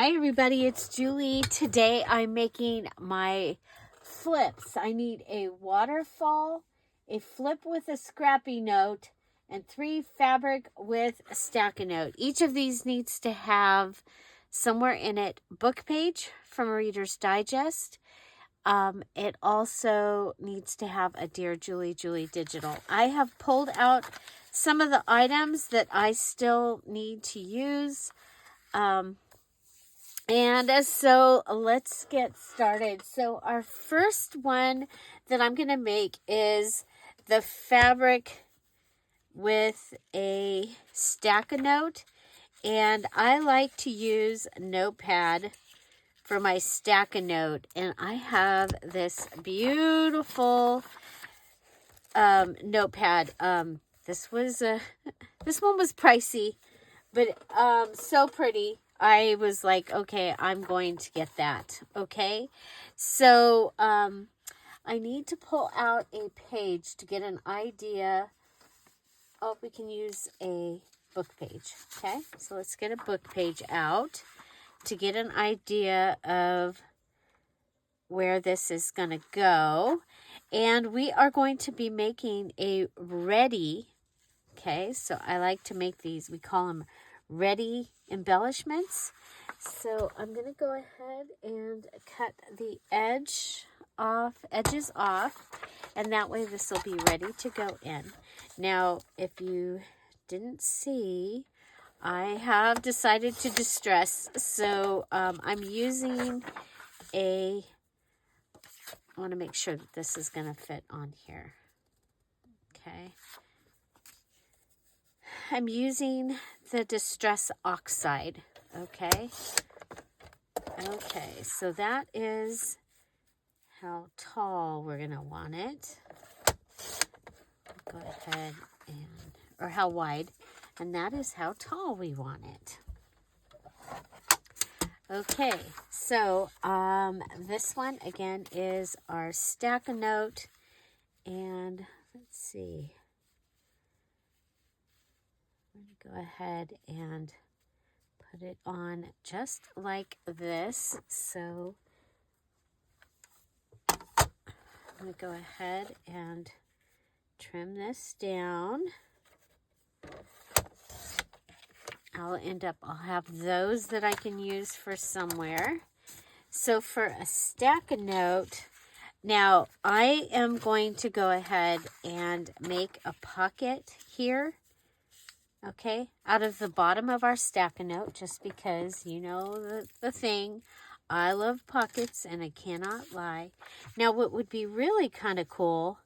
Hi everybody, it's Julie. Today I'm making my flips. I need a waterfall, a flip with a scrappy note, and 3 fabric with a stackanote. Each of these needs to have somewhere in it book page from Reader's Digest. It also needs to have a Dear Julie Julie digital. I have pulled out some of the items that I still need to use. So let's get started. So our first one that I'm going to make is the fabric with a stackanote. And I like to use Notepad for my stackanote. And I have this beautiful Notepad. This one was pricey, but so pretty. I was like, okay, I'm going to get that. Okay. So, I need to pull out a page to get an idea. Oh, we can use a book page. Okay. So let's get a book page out to get an idea of where this is going to go. And we are going to be making a ready. Okay. So I like to make these, we call them ready embellishments. So I'm going to go ahead and cut the edges off, and that way this will be ready to go in. Now, if you didn't see, I have decided to distress, so I'm using I want to make sure that this is going to fit on here. Okay. I'm using the Distress Oxide, okay? Okay, so that is how tall we're going to want it. Go ahead or how wide, and that is how tall we want it. Okay, so this one, again, is our stackanote, and let's see. I'm going to go ahead and put it on just like this. So I'm going to go ahead and trim this down. I'll have those that I can use for somewhere. So for a stackanote, now I am going to go ahead and make a pocket here. Okay, out of the bottom of our stackanote, just because, you know, the thing, I love pockets and I cannot lie. Now, what would be really kind of cool,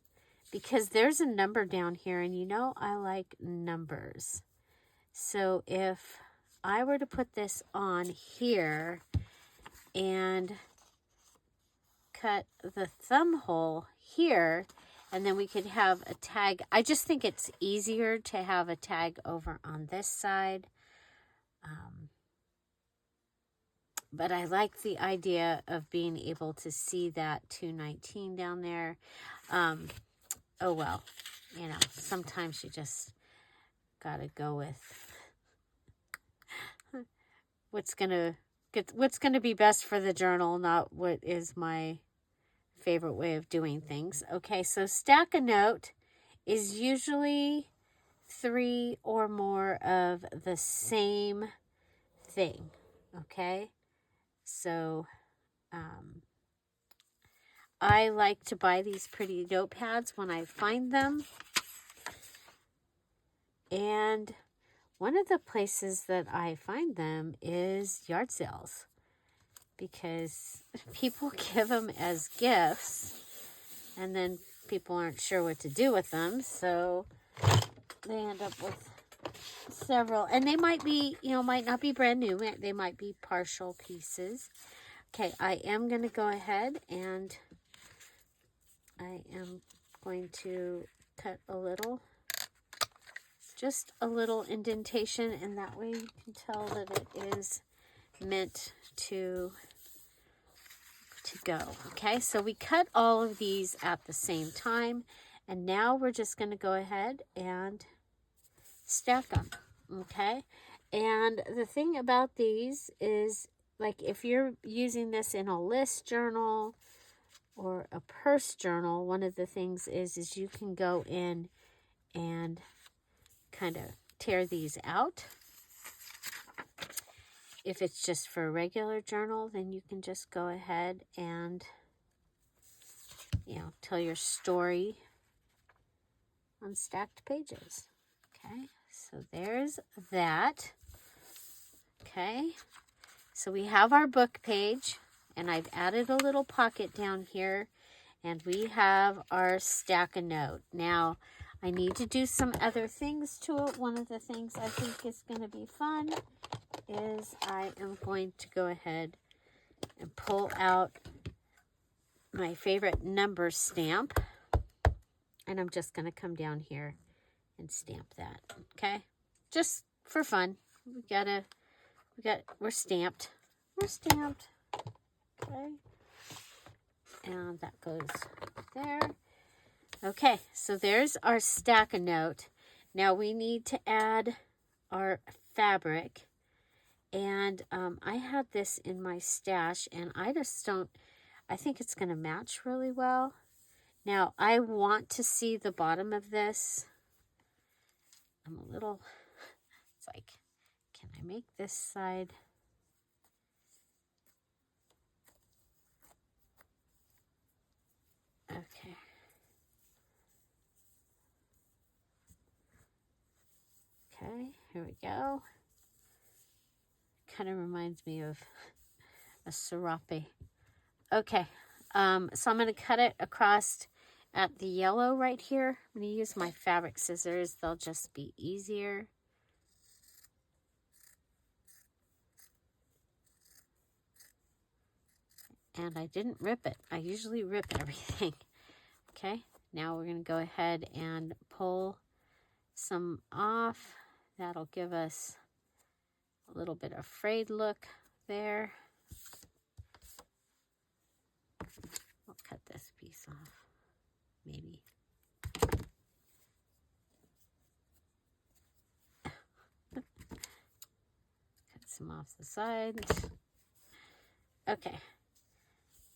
because there's a number down here, and you know I like numbers. So if I were to put this on here and cut the thumb hole here, and then we could have a tag. I just think it's easier to have a tag over on this side. But I like the idea of being able to see that 219 down there. Oh, well, you know, sometimes you just got to go with what's going to be best for the journal, not what is my favorite way of doing things. Okay, so stackanote is usually 3 or more of the same thing. Okay, so I like to buy these pretty notepads when I find them, and one of the places that I find them is yard sales, because people give them as gifts, and then people aren't sure what to do with them, so they end up with several. And they might be, you know, might not be brand new. They might be partial pieces. Okay, I am going to go ahead and I am going to cut just a little indentation, and that way you can tell that it is meant to go. Okay, so we cut all of these at the same time, and now we're just going to go ahead and stack them. Okay, and the thing about these is like if you're using this in a list journal or a purse journal, one of the things is you can go in and kind of tear these out. If it's just for a regular journal, then you can just go ahead and, you know, tell your story on stacked pages. Okay, so there's that. Okay, so we have our book page, and I've added a little pocket down here, and we have our stack-a-note. Now, I need to do some other things to it. One of the things I think is going to be fun is I am going to go ahead and pull out my favorite number stamp, and I'm just going to come down here and stamp that. Okay, just for fun. We're stamped. Okay, and that goes there. Okay, so there's our stack-a-note. Now we need to add our fabric, and I had this in my stash, and I think it's going to match really well. Now I want to see the bottom of this. It's like, can I make this side? Okay. Okay, here we go. Kind of reminds me of a serape. Okay, so I'm going to cut it across at the yellow right here. I'm going to use my fabric scissors. They'll just be easier. And I didn't rip it. I usually rip everything. Okay, now we're going to go ahead and pull some off. That'll give us a little bit of frayed look there. I'll cut this piece off, maybe. Cut some off the sides. Okay,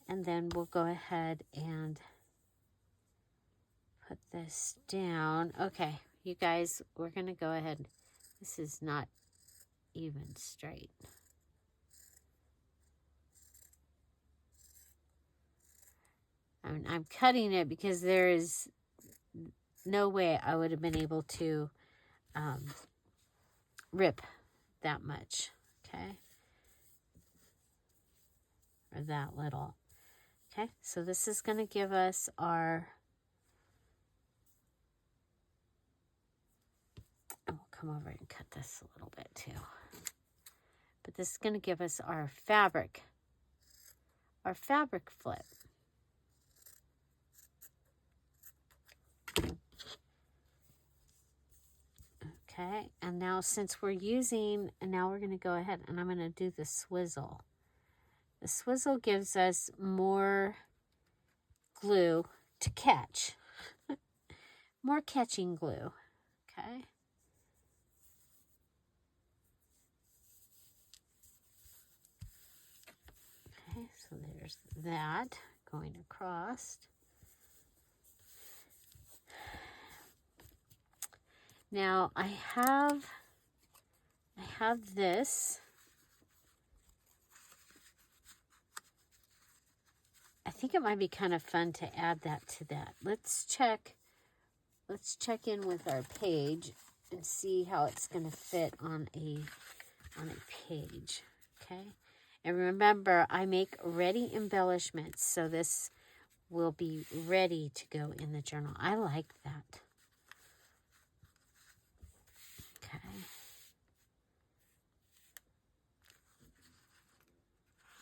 and then we'll go ahead and put this down. Okay, you guys, we're going to go ahead. This is not even straight. I'm cutting it because there is no way I would have been able to rip that much, okay? Or that little. Okay, so this is going to give us our, and we'll come over and cut this a little bit too. But this is going to give us our fabric flip. Okay, and now since we're using, and now we're going to go ahead and I'm going to do the swizzle. The swizzle gives us more glue to catch. More catching glue. Okay. Okay, so there's that going across. Now I have this. I think it might be kind of fun to add that to that. Let's check in with our page and see how it's going to fit on a page. Okay? And remember, I make ready embellishments, so this will be ready to go in the journal. I like that. Okay.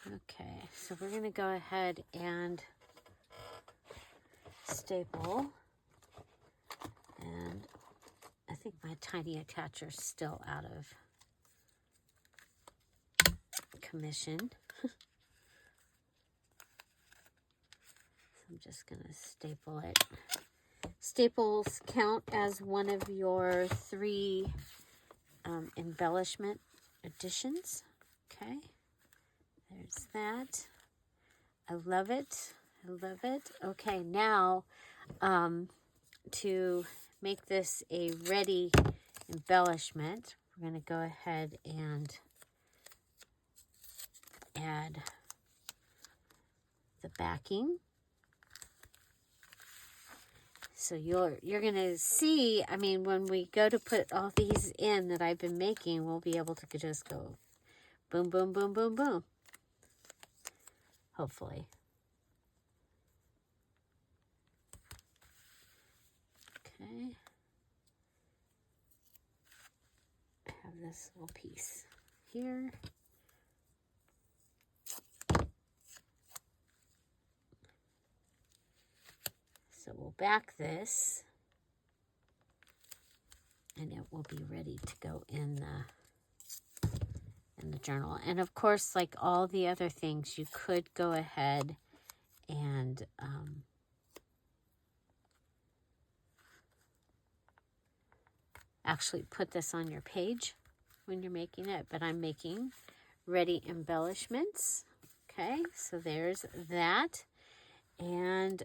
Okay, so we're going to go ahead and staple. And I think my tiny attachers still out of commission. So I'm just going to staple it. Staples count as one of your 3 embellishment additions. Okay. there's that. I love it. I love it. Okay, now to make this a ready embellishment, we're going to go ahead and add the backing. So you're going to see, I mean, when we go to put all these in that I've been making, we'll be able to just go boom, boom, boom, boom, boom. Hopefully. Okay. I have this little piece here. So we'll back this, and it will be ready to go in the journal. And of course, like all the other things, you could go ahead and actually put this on your page when you're making it, but I'm making ready embellishments. Okay, so there's that. And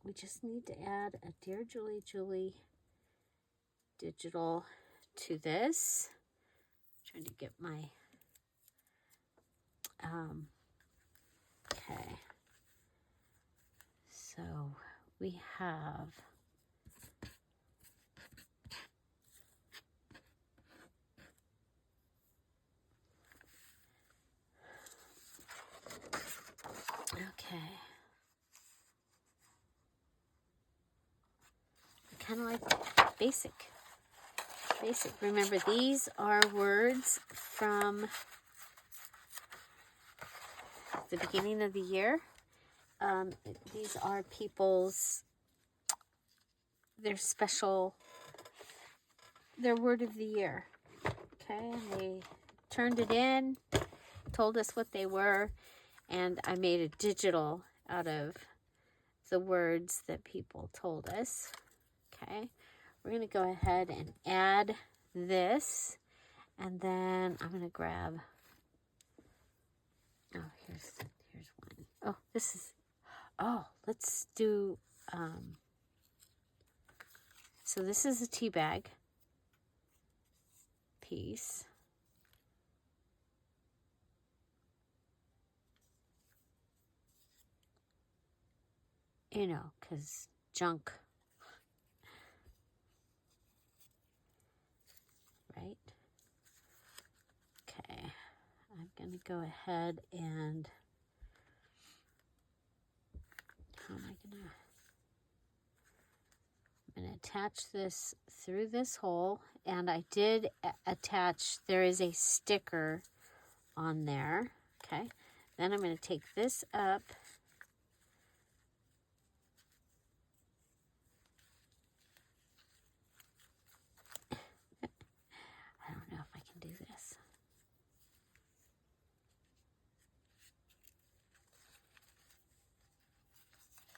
we just need to add a Dear Julie Julie digital to this. I'm trying to get my okay. So we have okay. Kind of like basic. Remember, these are words from the beginning of the year. These are people's, their special, their word of the year. Okay, they turned it in, told us what they were, and I made a digital out of the words that people told us. Okay, we're going to go ahead and add this, and then I'm going to grab, oh, here's one. Oh, this is, oh, let's do, so this is a tea bag piece. You know, because junk. Right? Okay. I'm going to go ahead and, how am I going to, I'm going to attach this through this hole, and I did attach, there is a sticker on there. Okay. Then I'm going to take this up. I don't know if I can do this.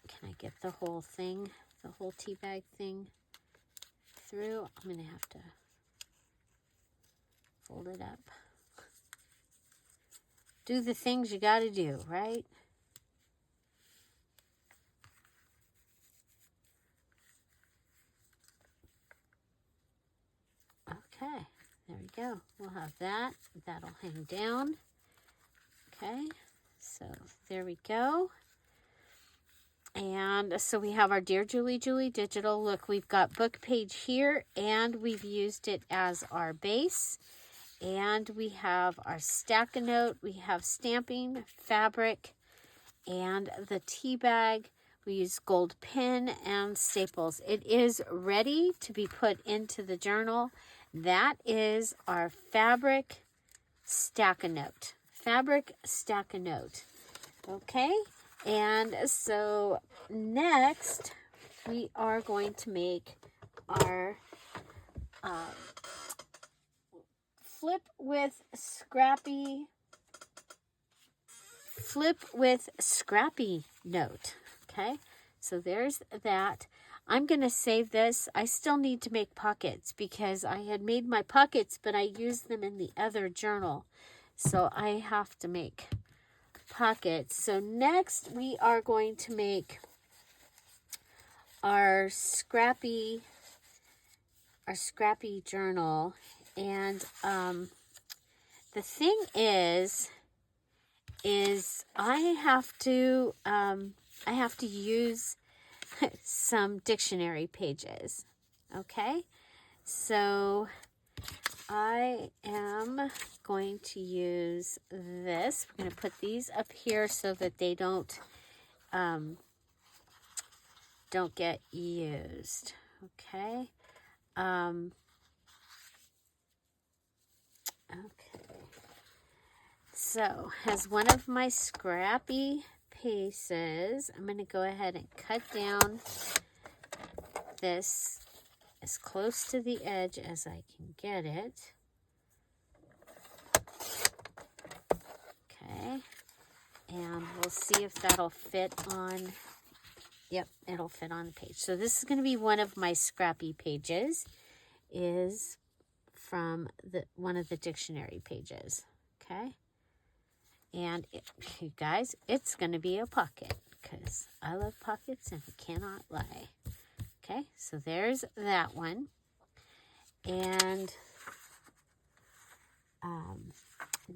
Can I get the whole thing, the whole tea bag thing through? I'm going to have to fold it up. Do the things you got to do, right? Okay, there we go. We'll have that. That'll hang down. Okay, so there we go. And so we have our Dear Julie Julie digital. Look, we've got book page here, and we've used it as our base. And we have our stackanote. We have stamping, fabric, and the tea bag. We use gold pin and staples. It is ready to be put into the journal. That is our fabric stackanote. Fabric stackanote. Okay, and so next we are going to make our flip with Scrappy note. Okay, so there's that. I'm going to save this. I still need to make pockets because I had made my pockets, but I used them in the other journal. So I have to make pockets. So next we are going to make our scrappy journal. And the thing is I have to use some dictionary pages. Okay, so I am going to use this. We're going to put these up here so that they don't get used. Okay. Okay. So, as one of my scrappy pieces, I'm going to go ahead and cut down this as close to the edge as I can get it. Okay. And we'll see if that'll fit on. Yep, it'll fit on the page. So this is going to be one of my scrappy pages. Is from one of the dictionary pages. Okay. And you guys, it's going to be a pocket because I love pockets and I cannot lie. Okay, so there's that one. And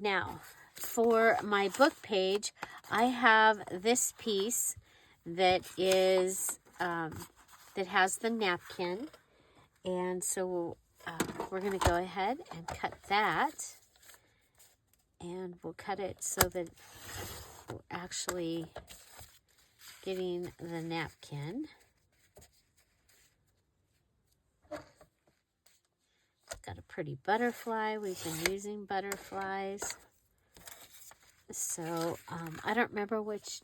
now for my book page, I have this piece that is that has the napkin. And so we're going to go ahead and cut that. And we'll cut it so that we're actually getting the napkin. Got a pretty butterfly. We've been using butterflies. So I don't remember which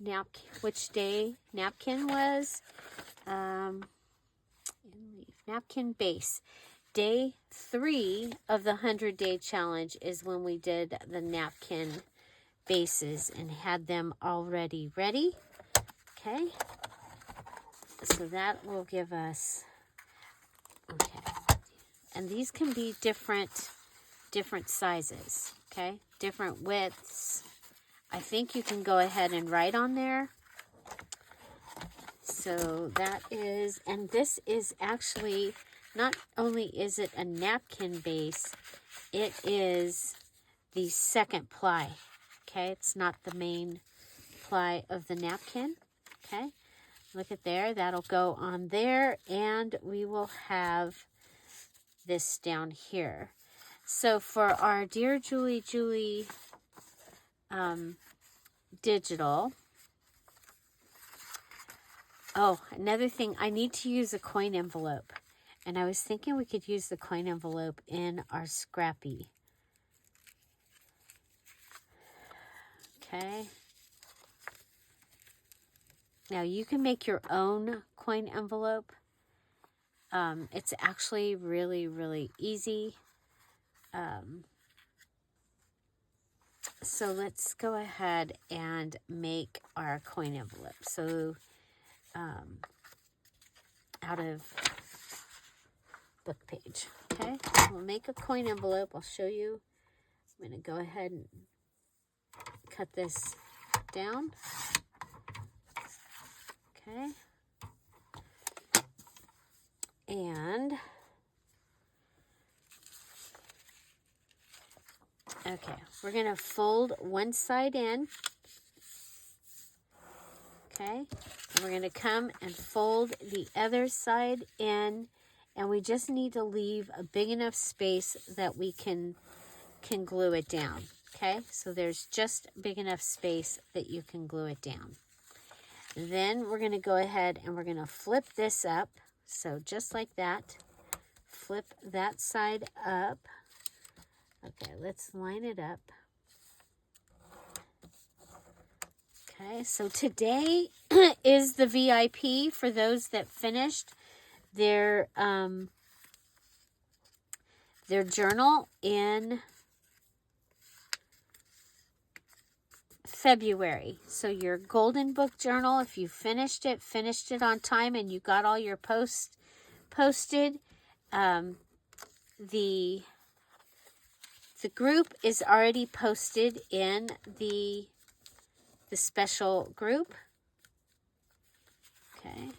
day napkin was. Napkin base. Day 3 of the 100-day challenge is when we did the napkin bases and had them already ready. Okay. So that will give us, okay. And these can be different sizes, okay? Different widths. I think you can go ahead and write on there. So that is, and this is actually, not only is it a napkin base, it is the second ply, okay? It's not the main ply of the napkin, okay? Look at there, that'll go on there, and we will have this down here. So for our Dear Julie digital, oh, another thing, I need to use a coin envelope. And I was thinking we could use the coin envelope in our Scrappy. Okay. Now you can make your own coin envelope. It's actually really, really easy. So let's go ahead and make our coin envelope. So out of book page. Okay, we'll make a coin envelope. I'll show you. I'm going to go ahead and cut this down. Okay. And okay, we're going to fold one side in. Okay, and we're going to come and fold the other side in, and we just need to leave a big enough space that we can glue it down. Okay, so there's just big enough space that you can glue it down. Then we're going to go ahead and we're going to flip this up. So just like that, flip that side up. Okay, let's line it up. Okay, so today is the VIP for those that finished their journal in February. So your golden book journal, if you finished it on time and you got all your posts posted, the group is already posted in the the special group. Okay.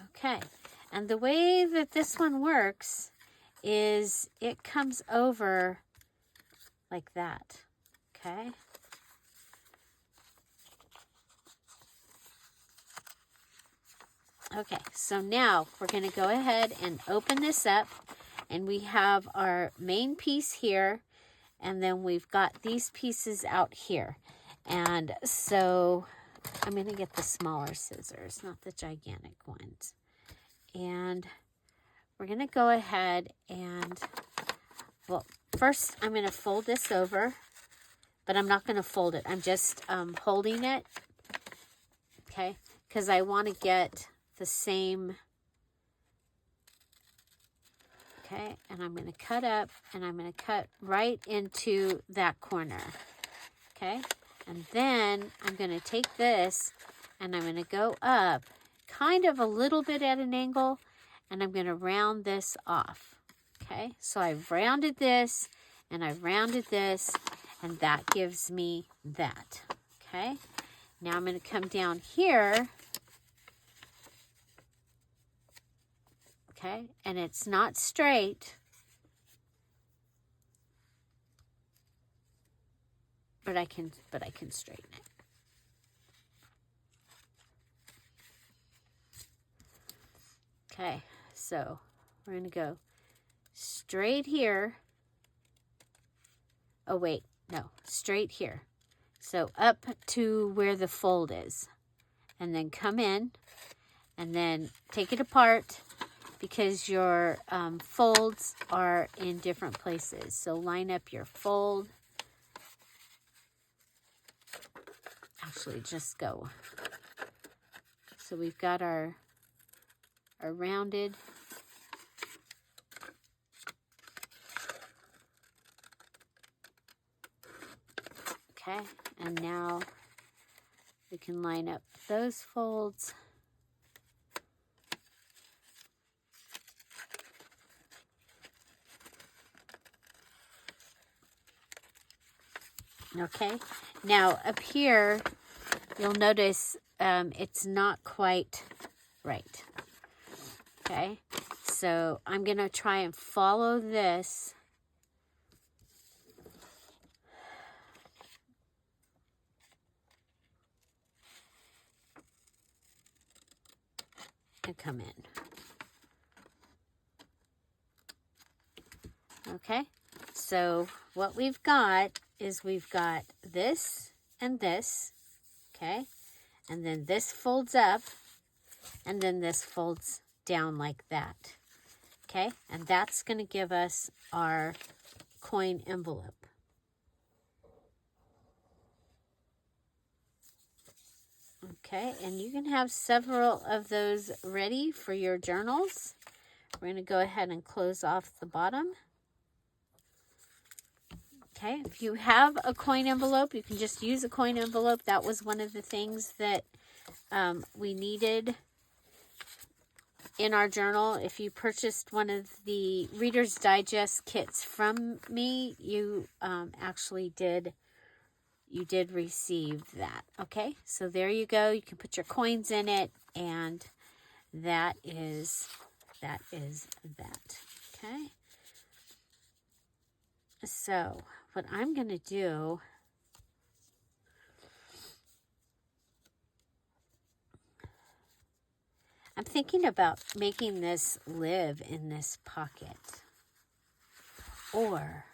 Okay. And the way that this one works is it comes over like that. Okay. Okay, so now we're going to go ahead and open this up, and we have our main piece here, and then we've got these pieces out here. And so I'm going to get the smaller scissors, not the gigantic ones. And we're going to go ahead and, well, first I'm going to fold this over, but I'm not going to fold it. I'm just holding it, okay, because I want to get the same, okay, and I'm going to cut up, and I'm going to cut right into that corner, okay, and then I'm going to take this, and I'm going to go up kind of a little bit at an angle, and I'm going to round this off, okay, so I've rounded this, and I've rounded this, and that gives me that, okay, now I'm going to come down here. Okay, and it's not straight, but I can straighten it. Okay, so we're going to go straight here. Oh, wait, no, straight here. So up to where the fold is, and then come in, and then take it apart, because your folds are in different places. So line up your fold. Actually, just go. So we've got our rounded. Okay, and now we can line up those folds. Okay, now up here, you'll notice it's not quite right. Okay, so I'm going to try and follow this. And come in. Okay, so what we've got is we've got this and this, okay, and then this folds up, and then this folds down like that, okay, and that's going to give us our coin envelope. Okay, and you can have several of those ready for your journals. We're going to go ahead and close off the bottom. Okay, if you have a coin envelope, you can just use a coin envelope. That was one of the things that we needed in our journal. If you purchased one of the Reader's Digest kits from me, you actually did receive that. Okay, so there you go. You can put your coins in it, and that is that. Okay, so what I'm going to do, I'm thinking about making this live in this pocket, or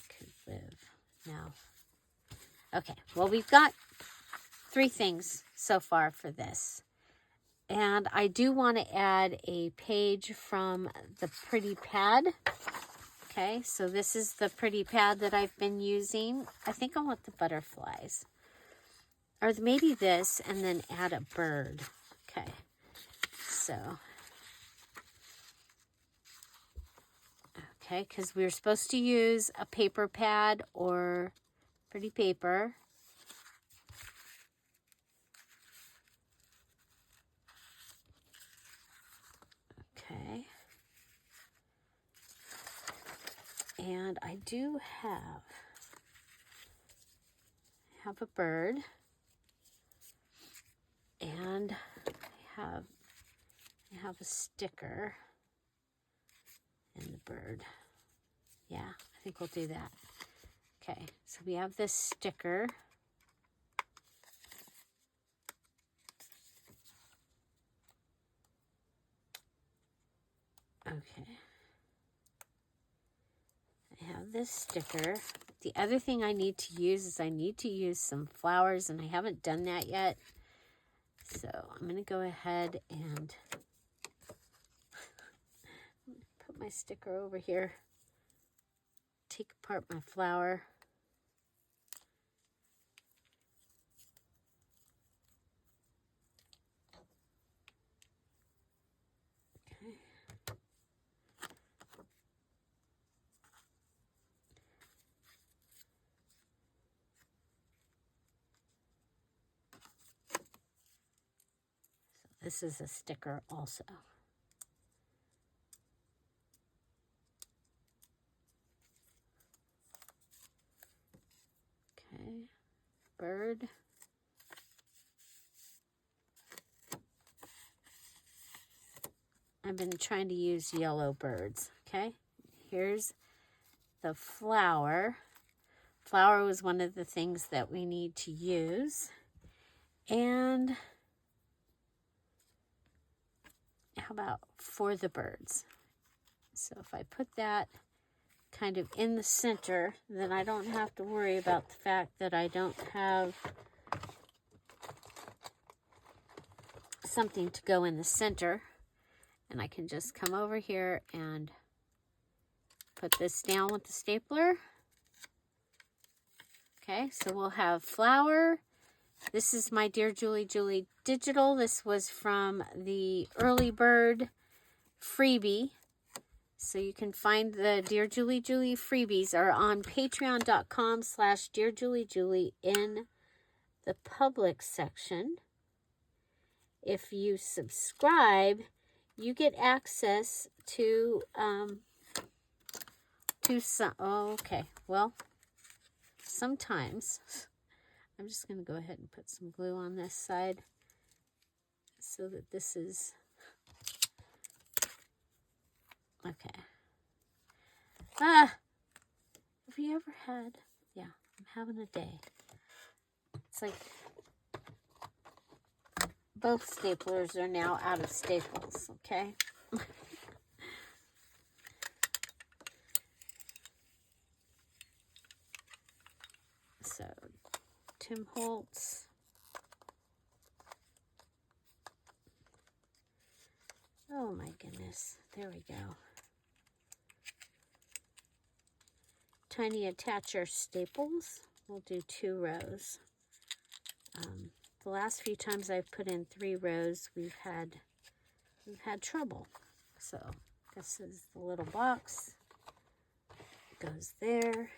could live now. Okay, well, we've got 3 things so far for this, and I do want to add a page from the pretty pad. Okay, so this is the pretty pad that I've been using. I think I want the butterflies. Or maybe this, and then add a bird. Okay, so. Okay, because we're supposed to use a paper pad or pretty paper. Okay. And I do have a bird, and I have a sticker in the bird. Yeah, I think we'll do that. Okay, so we have this sticker. Okay. I have this sticker. The other thing I need to use is I need to use some flowers, and I haven't done that yet. So I'm going to go ahead and put my sticker over here. Take apart my flower. Okay. So this is a sticker also. Okay, bird. I've been trying to use yellow birds. Okay, here's the flower. Flower was one of the things that we need to use. And how about for the birds? So if I put that kind of in the center, then I don't have to worry about the fact that I don't have something to go in the center. And I can just come over here and put this down with the stapler. Okay, so we'll have flower. This is my Dear Julie Julie digital. This was from the early bird freebie. So you can find the Dear Julie Julie freebies are on patreon.com/DearJulieJulie in the public section. If you subscribe, you get access to some, oh, okay, well, sometimes, I'm just going to go ahead and put some glue on this side so that this is, okay. Have you ever had, yeah, I'm having a day. It's like both staplers are now out of staples, okay? So, Tim Holtz. Oh my goodness, there we go. Tiny attacher staples. We'll do 2 rows. The last few times I've put in 3 rows, we've had trouble. So this is the little box. It goes there.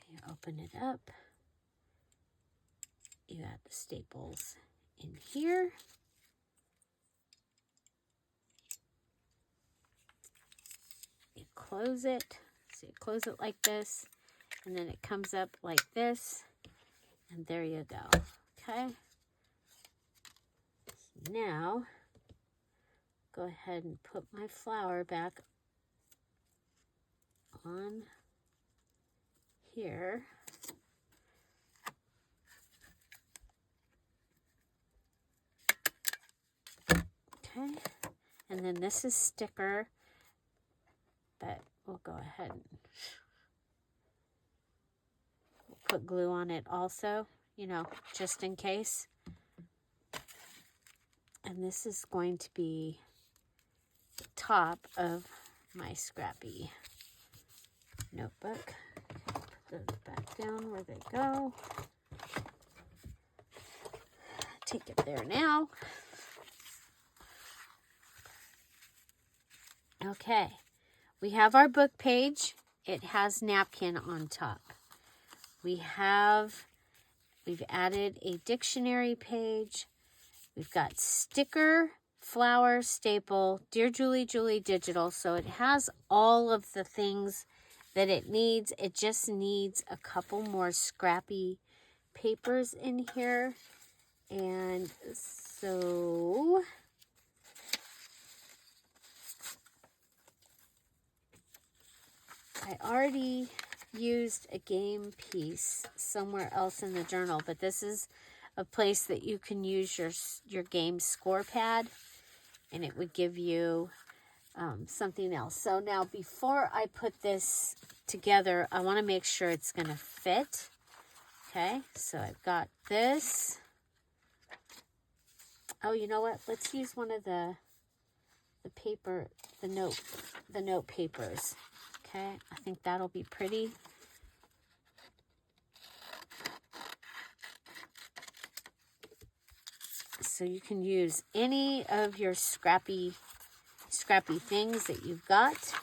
You open it up. You add the staples in here. You close it. So you close it like this, and then it comes up like this, and there you go. Okay. Now, go ahead and put my flower back on here. Okay. And then this is sticker, but we'll go ahead and put glue on it also, you know, just in case. And this is going to be the top of my Scrappy notebook. Put those back down where they go. Take it there now. Okay, we have our book page. It has napkin on top. We've added a dictionary page. We've got sticker flower staple, Dear Julie Digital. So it has all of the things that it needs. It just needs a couple more scrappy papers in here. And so I already used a game piece somewhere else in the journal, but this is a place that you can use your game score pad, and it would give you something else. So now before I put this together, I want to make sure it's going to fit. Okay, so I've got this. Oh, you know what? Let's use one of the paper, the note papers. Okay, I think that'll be pretty. So you can use any of your scrappy things that you've got.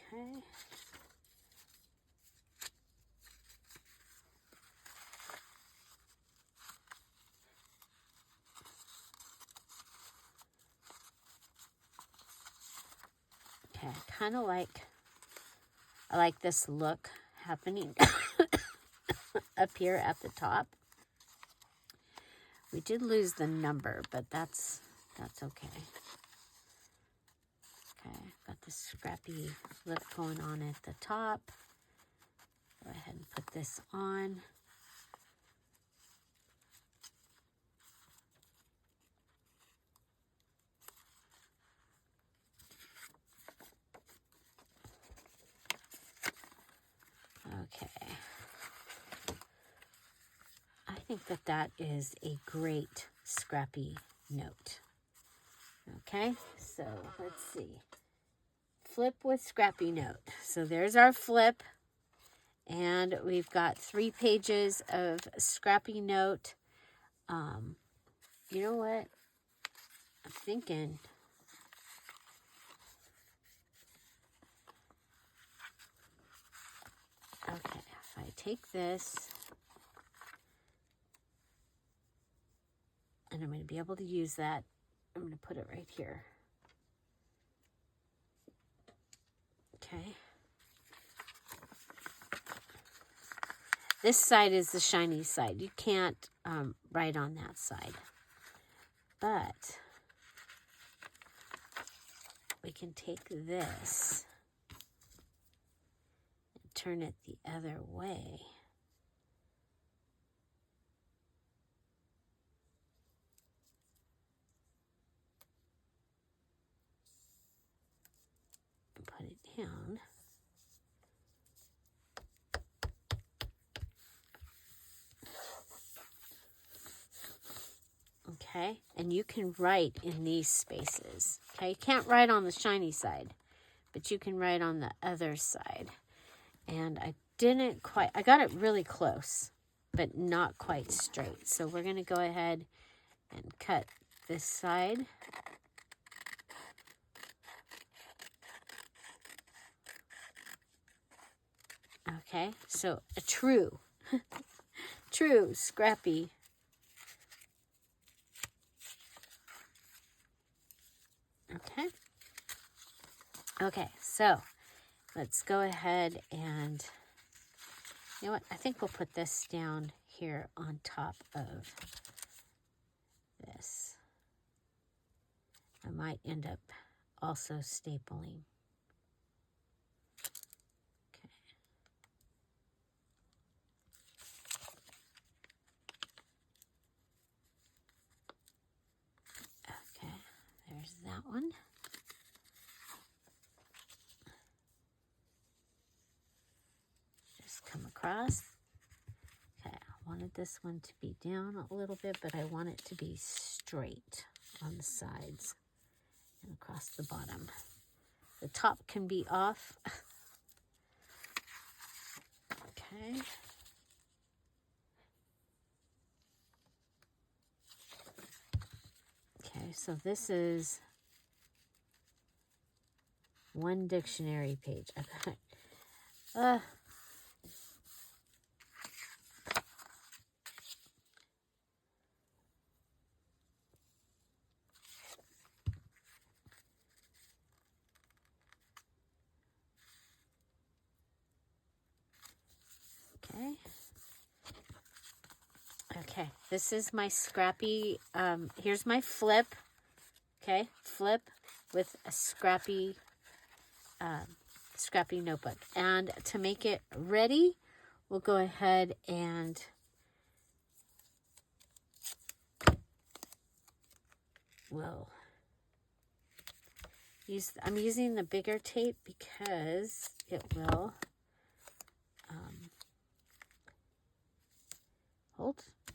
Okay. Okay, I like this look happening up here at the top. We did lose the number, but that's okay. Okay, got this scrappy lip going on at the top. Go ahead and put this on. Okay. I think that is a great scrappy note. Okay, so let's see. Flip with scrappy note. So there's our flip. And we've got 3 pages of scrappy note. You know what? I'm thinking. Okay, if I take this, and I'm going to be able to use that, I'm going to put it right here. Okay. This side is the shiny side. You can't write on that side. But we can take this and turn it the other way. And put it down. Okay, and you can write in these spaces. Okay, you can't write on the shiny side, but you can write on the other side. And I got it really close, but not quite straight. So we're going to go ahead and cut this side. Okay, so a true scrappy. Okay, so let's go ahead and, you know what, I think we'll put this down here on top of this. I might end up also stapling. Okay, there's that one. Come across. Okay, I wanted this one to be down a little bit, but I want it to be straight on the sides and across the bottom. The top can be off. Okay. Okay, so this is one dictionary page. Okay, this is my Scrappy, here's my flip, okay, flip with a Scrappy, Scrappy notebook. And to make it ready, we'll go ahead and we'll use, I'm using the bigger tape because it will,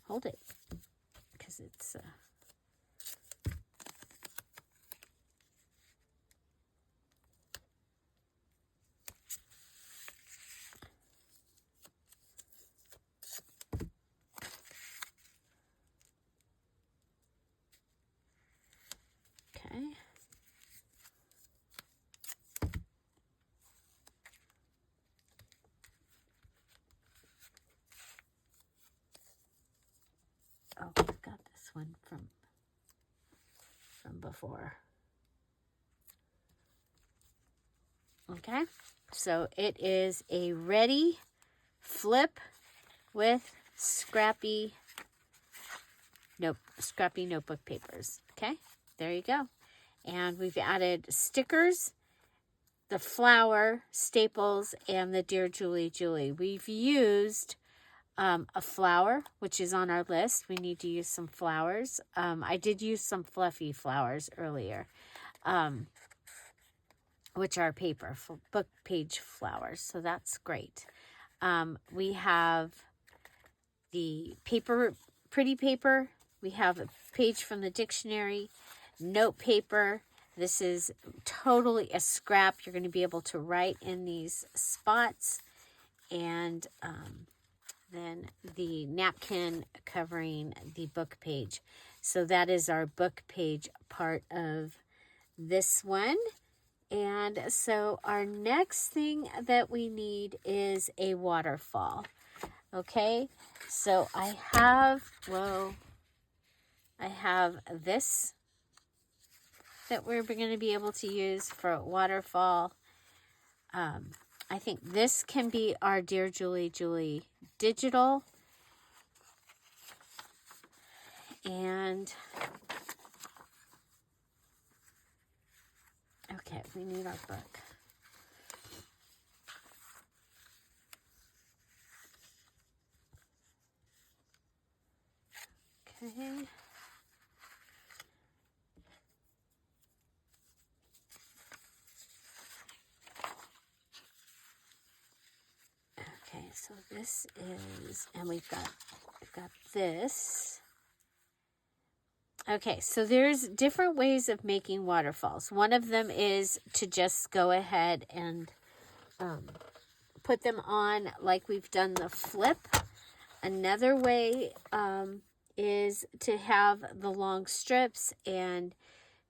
hold it, because it's, okay. Oh, I've got this one from before. Okay, so it is a ready flip with Scrappy notebook papers. Okay, there you go. And we've added stickers, the flower, staples, and the Dear Julie Julie. We've used a flower, which is on our list. We need to use some flowers. I did use some fluffy flowers earlier, which are paper, book page flowers. So that's great. We have the paper, pretty paper. We have a page from the dictionary, note paper. This is totally a scrap. You're going to be able to write in these spots. And then the napkin covering the book page. So that is our book page part of this one. And so our next thing that we need is a waterfall. Okay, so I have this that we're going to be able to use for a waterfall. I think this can be our Dear Julie Julie digital. And okay, we need our book. Okay. Okay, so this is, and we've got this. Okay, so there's different ways of making waterfalls. One of them is to just go ahead and put them on like we've done the flip. Another way is to have the long strips and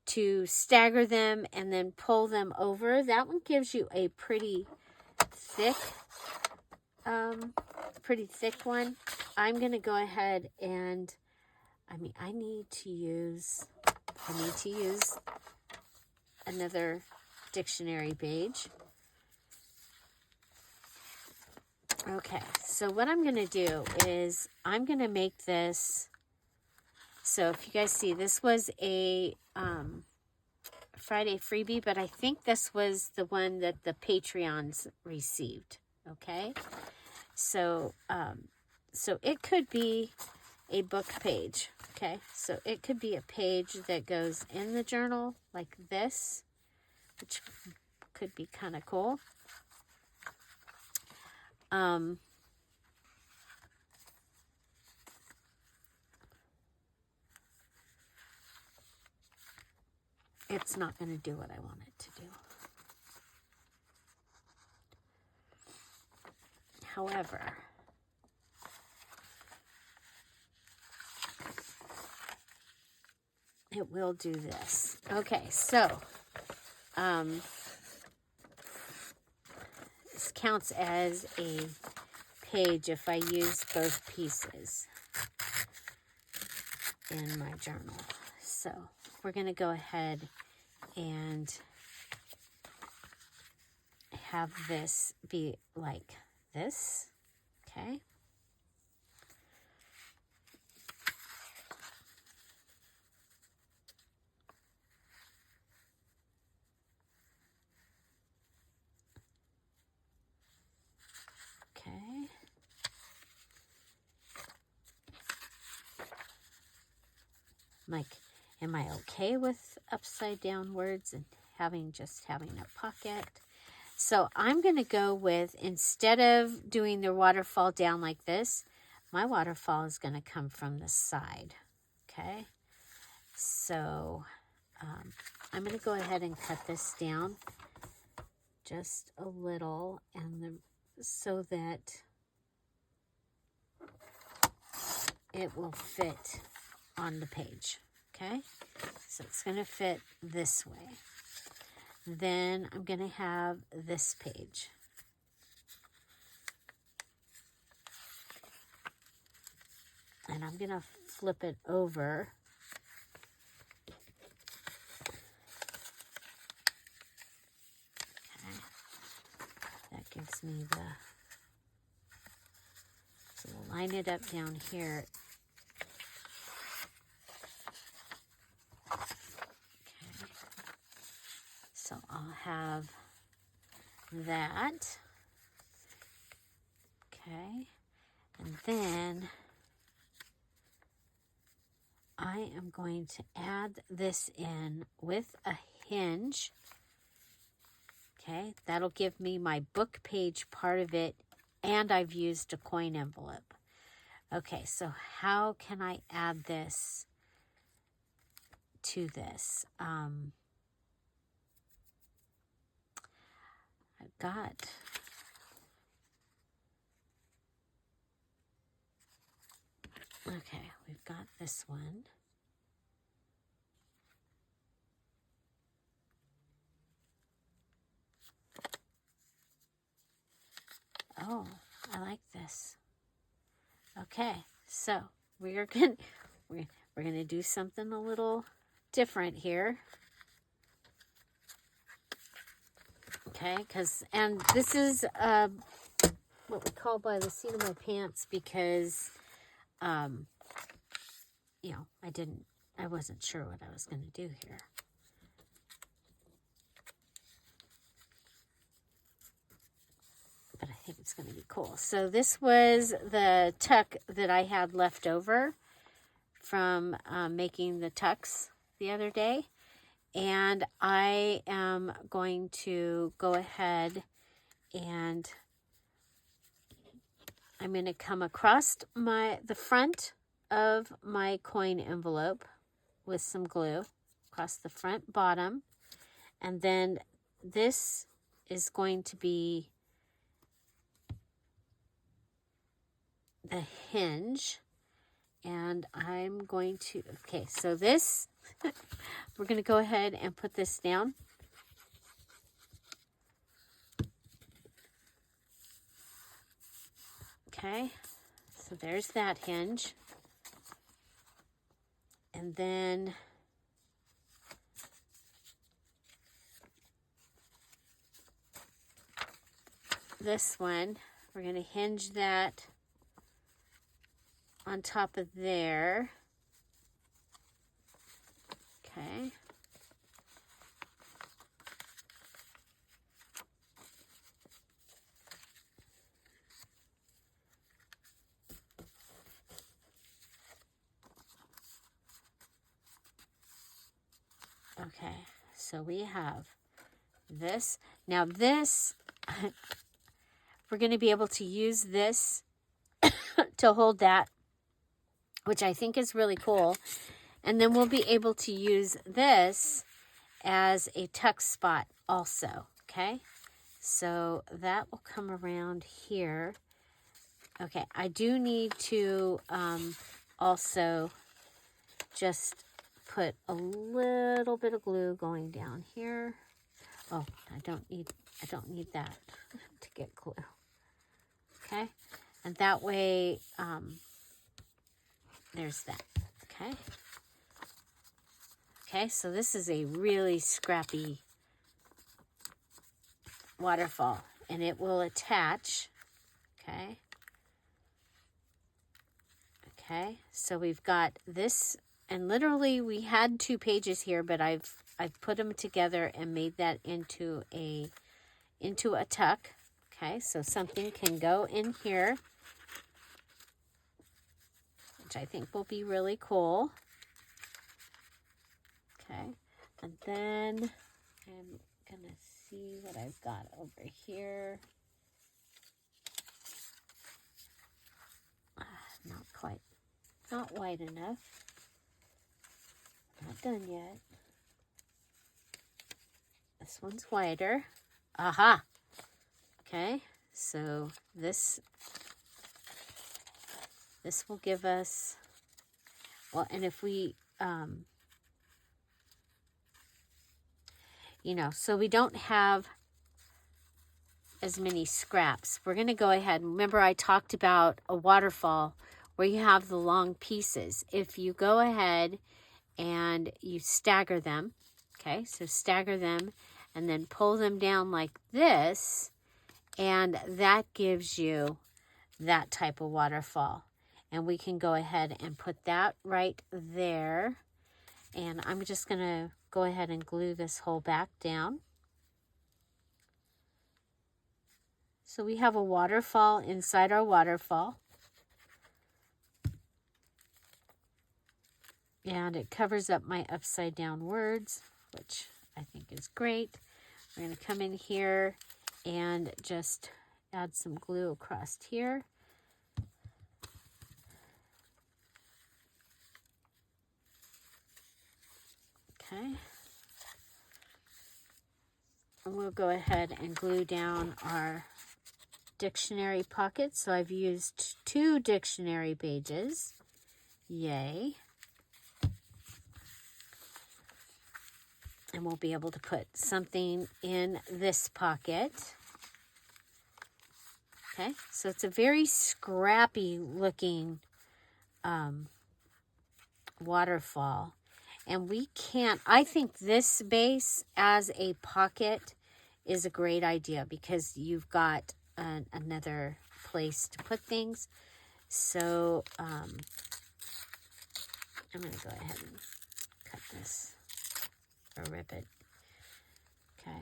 to stagger them and then pull them over. That one gives you a pretty thick one. I'm going to go ahead and, I need to use another dictionary page. Okay, so what I'm going to do is I'm going to make this, so if you guys see, this was a Friday freebie, but I think this was the one that the Patreons received, okay? So, so it could be a book page, okay? So it could be a page that goes in the journal like this, which could be kind of cool. It's not going to do what I want it to do. However, it will do this. Okay, so this counts as a page if I use both pieces in my journal. So we're going to go ahead and have this be like this, okay? like, am I okay with upside down words and having a pocket? So I'm going to go with, instead of doing the waterfall down like this, my waterfall is going to come from the side. Okay. So I'm going to go ahead and cut this down just a little, and so that it will fit on the page. Okay, so it's going to fit this way. Then I'm going to have this page. And I'm going to flip it over. Okay, that gives me the, so we'll line it up down here. So I'll have that. Okay. And then I am going to add this in with a hinge. Okay. That'll give me my book page part of it, and I've used a coin envelope. Okay. So how can I add this to this? I've got, okay, we've got this one. Oh, I like this. Okay, so we're gonna do something a little different here. Okay, and this is what we call by the seat of my pants, because you know, I wasn't sure what I was going to do here. But I think it's going to be cool. So this was the tuck that I had left over from making the tucks the other day. And I am going to go ahead and I'm going to come across the front of my coin envelope with some glue across the front bottom. And then this is going to be the hinge. And I'm going to, okay, so this, we're going to go ahead and put this down. Okay, so there's that hinge. And then this one, we're going to hinge that on top of there. Okay. Okay, so we have this. Now this, we're going to be able to use this to hold that, which I think is really cool. And then we'll be able to use this as a tuck spot also, okay? So that will come around here. Okay, I do need to also just put a little bit of glue going down here. Oh, I don't need that to get glue. Okay, and that way, there's that. Okay. Okay, so this is a really scrappy waterfall, and it will attach. Okay. Okay, so we've got this, and literally we had 2 pages here, but I've put them together and made that into a tuck. Okay, so something can go in here, which I think will be really cool. Okay, and then I'm gonna see what I've got over here. Not quite, not wide enough. Not done yet. This one's wider. Aha! Okay, so this will give us, well, and if we, you know, so we don't have as many scraps. We're going to go ahead. Remember, I talked about a waterfall where you have the long pieces. If you go ahead and you stagger them, okay, so stagger them and then pull them down like this, and that gives you that type of waterfall. And we can go ahead and put that right there. And I'm just going to go ahead and glue this whole back down. So we have a waterfall inside our waterfall. And it covers up my upside down words, which I think is great. We're going to come in here and just add some glue across here. Okay. And we'll go ahead and glue down our dictionary pockets. So I've used 2 dictionary pages. Yay. And we'll be able to put something in this pocket. Okay, so it's a very scrappy looking waterfall. And we can't, I think this base as a pocket is a great idea because you've got another place to put things. So I'm going to go ahead and cut this or rip it. Okay,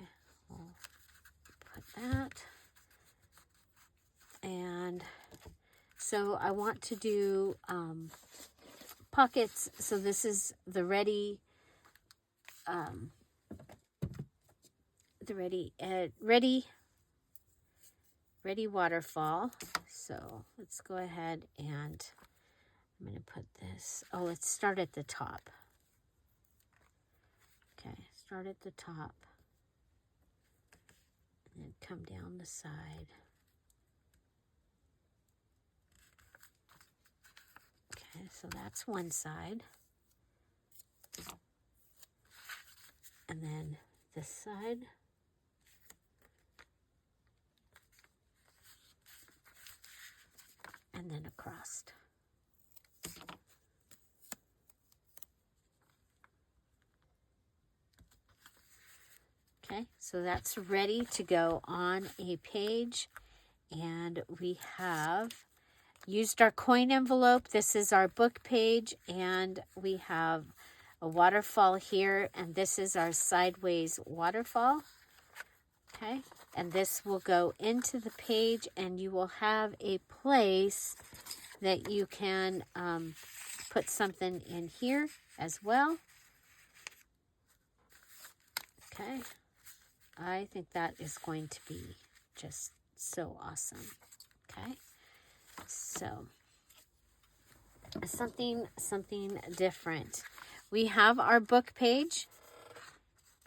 we'll put that. And so I want to do pockets. So this is the ready waterfall. So let's go ahead and I'm going to put this. Oh, let's start at the top. Okay, start at the top and then come down the side. Okay, so that's one side. And then this side. And then across. Okay, so that's ready to go on a page. And we have used our coin envelope. This is our book page. And we have a waterfall here. And this is our sideways waterfall. Okay, and this will go into the page. And you will have a place that you can put something in here as well. Okay. I think that is going to be just so awesome. Okay, so something different. We have our book page,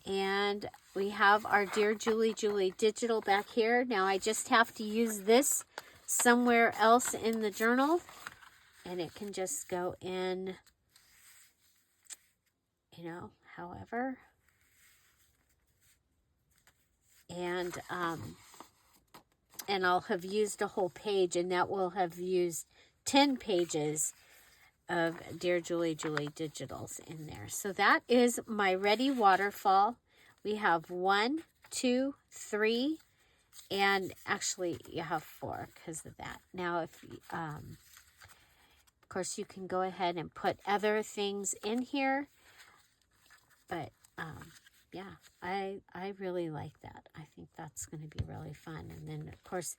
and we have our Dear Julie digital back here. Now I just have to use this somewhere else in the journal, and it can just go in, you know, however. And I'll have used a whole page, and that will have used 10 pages of Dear Julie digitals in there. So that is my ready waterfall. We have 1, 2, 3, and actually you have 4 because of that. Now, if of course you can go ahead and put other things in here, but yeah, I really like that. I think that's going to be really fun. And then, of course,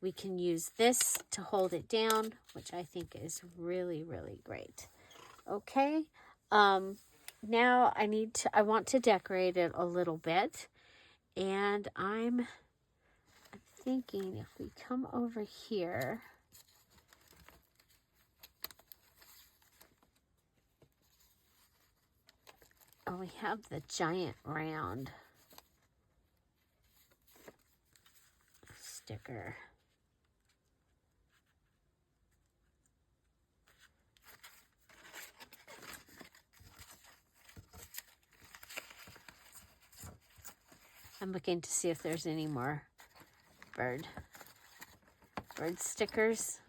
we can use this to hold it down, which I think is really, really great. Okay. now I want to decorate it a little bit. And I'm thinking if we come over here, oh, we have the giant round sticker. I'm looking to see if there's any more bird stickers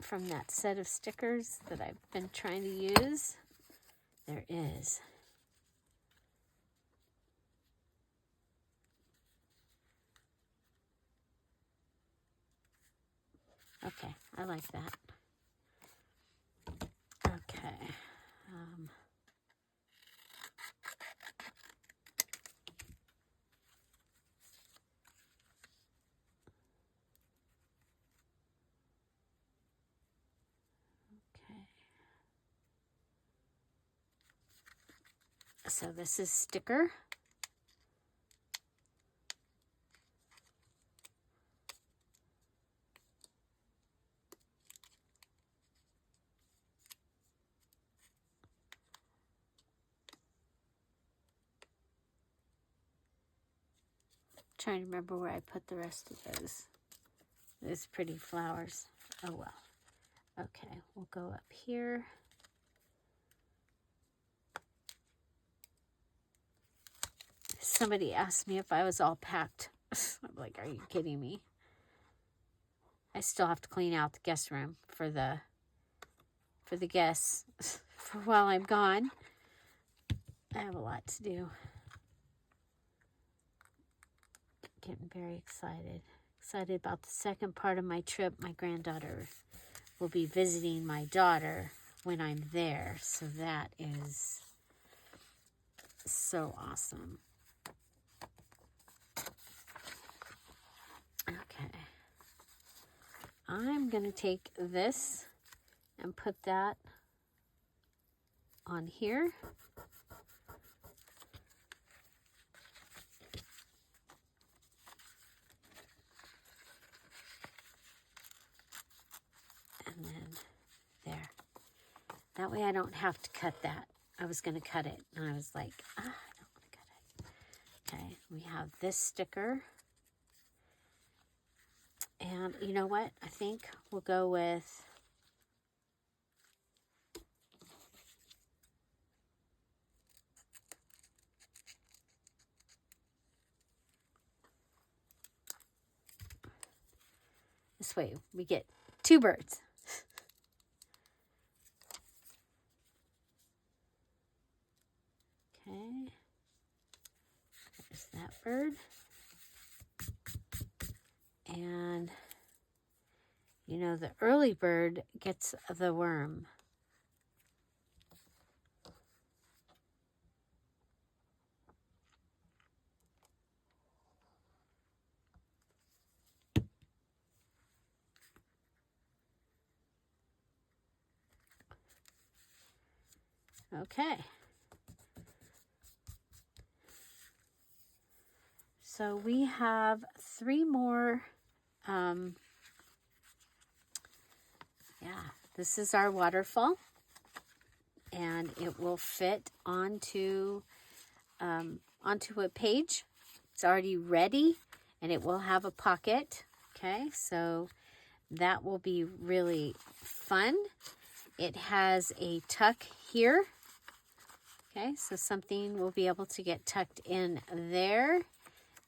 from that set of stickers that I've been trying to use. There is. Okay, I like that. Okay. Okay. So this is sticker. Trying to remember where I put the rest of those pretty flowers. Oh well. Okay, we'll go up here. Somebody asked me if I was all packed. I'm like, are you kidding me? I still have to clean out the guest room for the guests for while I'm gone. I have a lot to do. Getting very excited. Excited about the second part of my trip. My granddaughter will be visiting my daughter when I'm there. So that is so awesome. Okay. I'm going to take this and put that on here. And then there. That way I don't have to cut that. I was going to cut it, and I was like, I don't want to cut it. Okay, we have this sticker. And you know what? I think we'll go with this way. We get two birds. Okay. There's that bird. And, you know, the early bird gets the worm. Okay. So we have 3 more. This is our waterfall, and it will fit onto a page. It's already ready, and it will have a pocket. Okay, so that will be really fun. It has a tuck here. Okay, so something will be able to get tucked in there.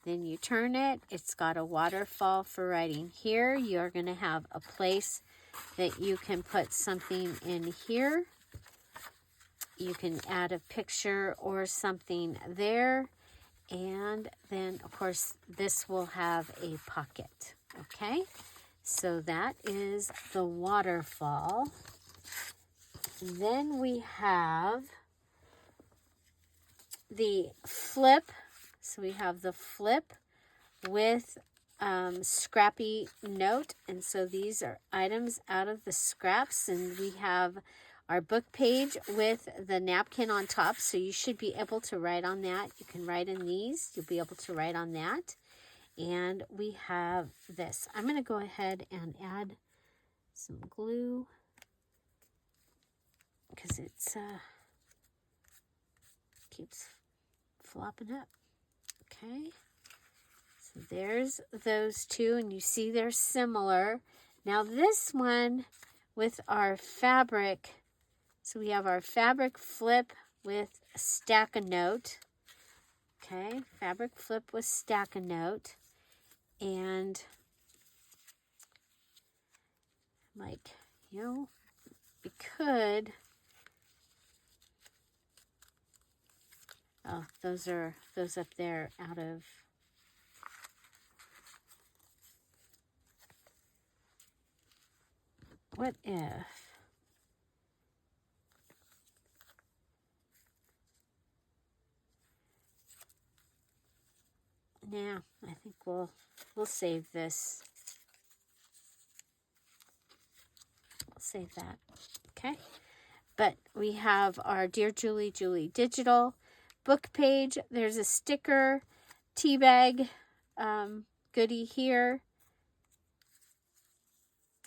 Then you turn it. It's got a waterfall for writing here. You're going to have a place that you can put something in here. You can add a picture or something there. And then, of course, this will have a pocket. Okay, so that is the waterfall. Then we have the flip. So we have the flip with Scrappy Note. And so these are items out of the scraps. And we have our book page with the napkin on top. So you should be able to write on that. You can write in these. You'll be able to write on that. And we have this. I'm going to go ahead and add some glue because it's keeps flopping up. Okay. So there's those two, and you see they're similar. Now this one with our fabric, so we have our fabric flip with a stackanote. Okay, fabric flip with stackanote. And like, you know, we could, oh, those are those up there out of, what if, nah, I think we'll save this. We'll save that. Okay. But we have our Dear Julie Julie digital book page. There's a sticker, tea bag goodie here.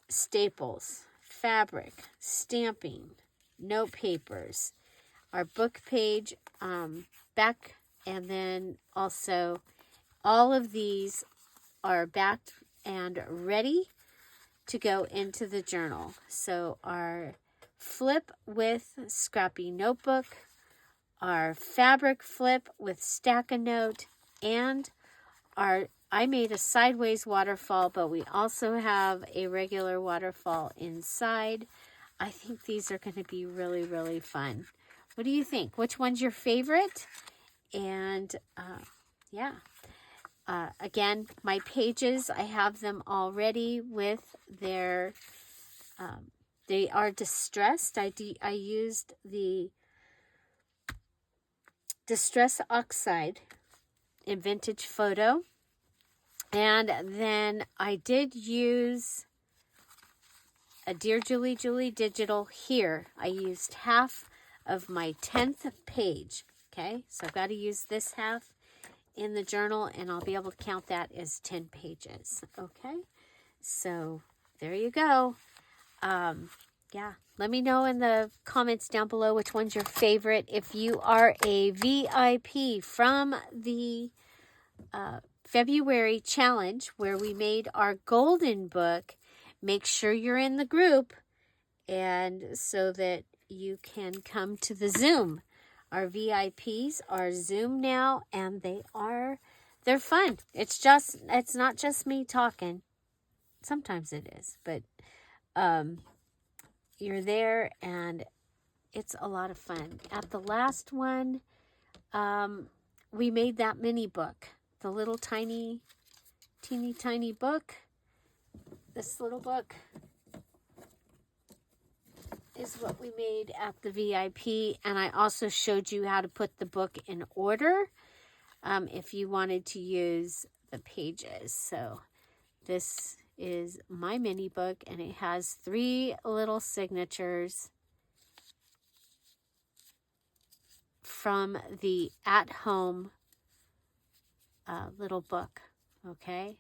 Staples, fabric, stamping, note papers, our book page back, and then also all of these are backed and ready to go into the journal. So our flip with Scrappy notebook, our fabric flip with stackanote, and our, I made a sideways waterfall, but we also have a regular waterfall inside. I think these are going to be really, really fun. What do you think? Which one's your favorite? And yeah. Again, my pages, I have them already with their, they are distressed. I used the Distress Oxide in Vintage Photo. And then I did use a Dear Julie Julie digital here. I used half of my 10th page. Okay, so I've got to use this half in the journal, and I'll be able to count that as 10 pages. Okay, so there you go. Yeah, let me know in the comments down below which one's your favorite. If you are a VIP from the February challenge where we made our golden book, make sure you're in the group, and so that you can come to the Zoom. Our VIPs are Zoom now, and they're fun. It's not just me talking. Sometimes it is, but you're there, and it's a lot of fun. At the last one, we made that mini book, the little teeny tiny book. This little book is what we made at the VIP, and I also showed you how to put the book in order if you wanted to use the pages. So this is my mini book, and it has 3 little signatures from the at-home little book. Okay,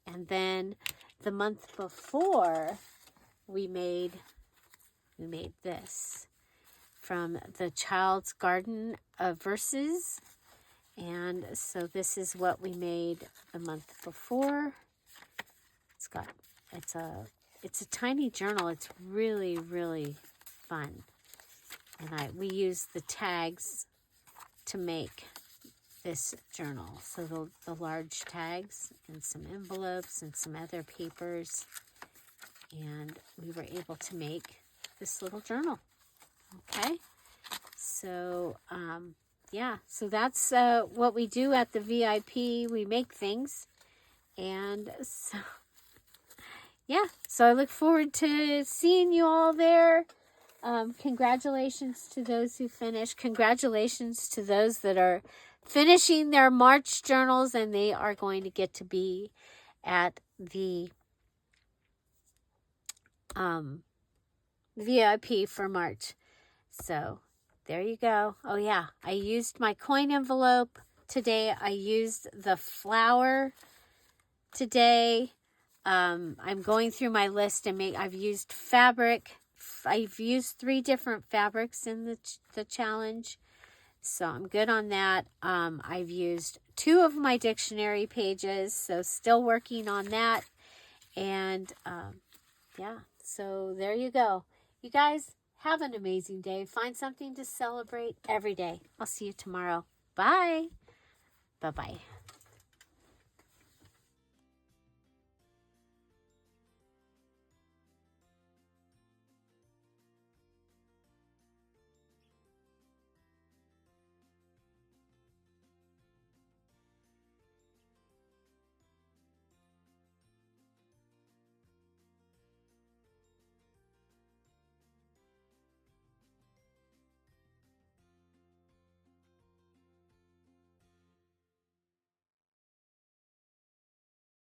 and then the month before we made this from the Child's Garden of Verses, and so this is what we made the month before. It's a tiny journal. It's really, really fun, and we use the tags to make this journal. So the large tags and some envelopes and some other papers, and we were able to make this little journal. Okay, so yeah, so that's what we do at the VIP. We make things, and so yeah, so I look forward to seeing you all there. Congratulations to those who finished. Congratulations to those that are finishing their March journals, and they are going to get to be at the VIP for March. So there you go. Oh yeah, I used my coin envelope today. I used the flower today. I'm going through my list and I've used fabric. I've used 3 different fabrics in the challenge. So I'm good on that. I've used 2 of my dictionary pages, so still working on that. And yeah, so there you go. You guys have an amazing day. Find something to celebrate every day. I'll see you tomorrow. Bye. Bye-bye.